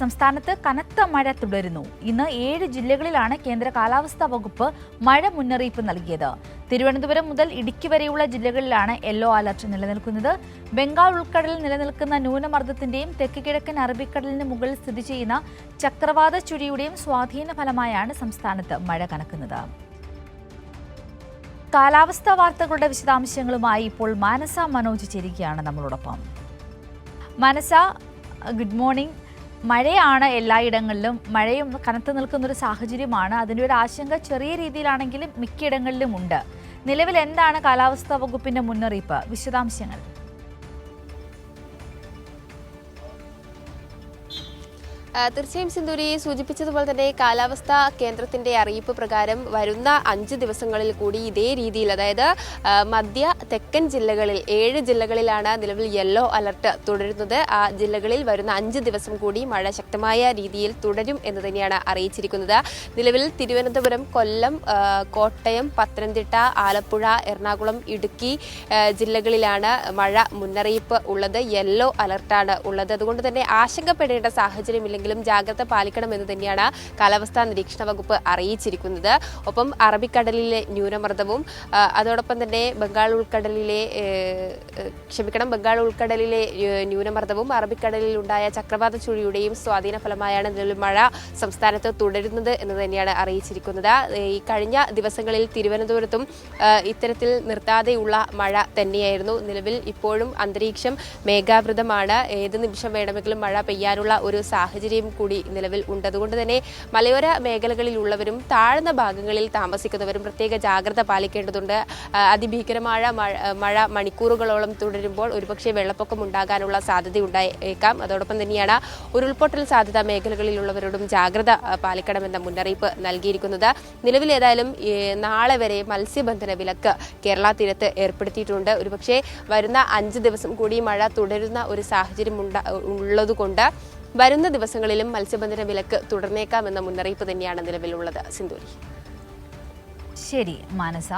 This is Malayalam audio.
സംസ്ഥാനത്ത് കനത്ത മഴ തുടരുന്നു. ഇന്ന് 7 ജില്ലകളിലാണ് കേന്ദ്ര കാലാവസ്ഥാ വകുപ്പ് മഴ മുന്നറിയിപ്പ് നൽകിയത്. തിരുവനന്തപുരം മുതൽ ഇടുക്കി വരെയുള്ള ജില്ലകളിലാണ് യെല്ലോ അലർട്ട് നിലനിൽക്കുന്നത്. ബംഗാൾ ഉൾക്കടലിൽ നിലനിൽക്കുന്ന ന്യൂനമർദ്ദത്തിന്റെയും തെക്ക് കിഴക്കൻ അറബിക്കടലിന് മുകളിൽ സ്ഥിതി ചെയ്യുന്ന ചക്രവാത ചുഴിയുടെയും സ്വാധീന ഫലമായാണ് സംസ്ഥാനത്ത് മഴ കനക്കുന്നത്. കാലാവസ്ഥാ വാർത്തകളുടെ വിശദാംശങ്ങളുമായി ഇപ്പോൾ മാനസ മനോജ് ചേരുകയാണ് നമ്മളോടൊപ്പം. മാനസ, ഗുഡ് മോർണിംഗ്. മഴയാണ് എല്ലായിടങ്ങളിലും, മഴയും കനത്തു നിൽക്കുന്നൊരു സാഹചര്യമാണ്. അതിൻ്റെ ഒരു ആശങ്ക ചെറിയ രീതിയിലാണെങ്കിലും മിക്കയിടങ്ങളിലും ഉണ്ട്. നിലവിൽ എന്താണ് കാലാവസ്ഥാ വകുപ്പിന്റെ മുന്നറിയിപ്പ്? വിശദാംശങ്ങൾ. തീർച്ചയായും സിന്ധൂരി സൂചിപ്പിച്ചതുപോലെ തന്നെ കാലാവസ്ഥാ കേന്ദ്രത്തിന്റെ അറിയിപ്പ് പ്രകാരം വരുന്ന 5 ദിവസങ്ങളിൽ കൂടി ഇതേ രീതിയിൽ, അതായത് മധ്യ തെക്കൻ ജില്ലകളിൽ 7 ജില്ലകളിലാണ് നിലവിൽ യെല്ലോ അലർട്ട് തുടരുന്നത്. ആ ജില്ലകളിൽ വരുന്ന 5 ദിവസം കൂടി മഴ ശക്തമായ രീതിയിൽ തുടരും എന്ന് തന്നെയാണ് അറിയിച്ചിരിക്കുന്നത്. നിലവിൽ തിരുവനന്തപുരം, കൊല്ലം, കോട്ടയം, പത്തനംതിട്ട, ആലപ്പുഴ, എറണാകുളം, ഇടുക്കി ജില്ലകളിലാണ് മഴ മുന്നറിയിപ്പ് ഉള്ളത്. യെല്ലോ അലർട്ടാണ് ഉള്ളത്. അതുകൊണ്ട് തന്നെ ആശങ്കപ്പെടേണ്ട സാഹചര്യമില്ല, ജാഗ്രത പാലിക്കണമെന്ന് തന്നെയാണ് കാലാവസ്ഥാ നിരീക്ഷണ വകുപ്പ് അറിയിച്ചിരിക്കുന്നത്. ഒപ്പം അറബിക്കടലിലെ ന്യൂനമർദ്ദവും അതോടൊപ്പം തന്നെ ബംഗാൾ ഉൾക്കടലിലെ ന്യൂനമർദ്ദവും അറബിക്കടലിൽ ഉണ്ടായ ചക്രവാത ചുഴിയുടെയും സ്വാധീന ഫലമായാണ് നിലവിൽ മഴ സംസ്ഥാനത്ത് തുടരുന്നത് എന്ന് തന്നെയാണ് അറിയിച്ചിരിക്കുന്നത്. ഈ കഴിഞ്ഞ ദിവസങ്ങളിൽ തിരുവനന്തപുരത്തും ഇത്തരത്തിൽ നിർത്താതെയുള്ള മഴ തന്നെയായിരുന്നു. നിലവിൽ ഇപ്പോഴും അന്തരീക്ഷം മേഘാവൃതമാണ്. ഏത് നിമിഷം വേണമെങ്കിലും മഴ പെയ്യാനുള്ള ഒരു സാഹചര്യം കൂടി നിലവിൽ ഉണ്ട്. അതുകൊണ്ട് തന്നെ മലയോര മേഖലകളിലുള്ളവരും താഴ്ന്ന ഭാഗങ്ങളിൽ താമസിക്കുന്നവരും പ്രത്യേക ജാഗ്രത പാലിക്കേണ്ടതുണ്ട്. അതിഭീകരമായ മഴ മണിക്കൂറുകളോളം തുടരുമ്പോൾ ഒരുപക്ഷെ വെള്ളപ്പൊക്കം ഉണ്ടാകാനുള്ള സാധ്യതയുണ്ടായേക്കാം. അതോടൊപ്പം തന്നെയാണ് ഉരുൾപൊട്ടൽ സാധ്യത മേഖലകളിലുള്ളവരോടും ജാഗ്രത പാലിക്കണമെന്ന മുന്നറിയിപ്പ് നൽകിയിരിക്കുന്നത്. നിലവിൽ ഏതായാലും നാളെ വരെ മത്സ്യബന്ധന വിലക്ക് കേരള തീരത്ത് ഏർപ്പെടുത്തിയിട്ടുണ്ട്. ഒരുപക്ഷെ വരുന്ന 5 ദിവസം കൂടി മഴ തുടരുന്ന ഒരു സാഹചര്യം ഉള്ളതുകൊണ്ട് വരുന്ന ദിവസങ്ങളിലും മത്സ്യബന്ധന വിലക്ക് തുടർന്നേക്കാമെന്ന മുന്നറിയിപ്പ് തന്നെയാണ് നിലവിലുള്ളത്. സിന്ധൂരി. ശരി മാനസ.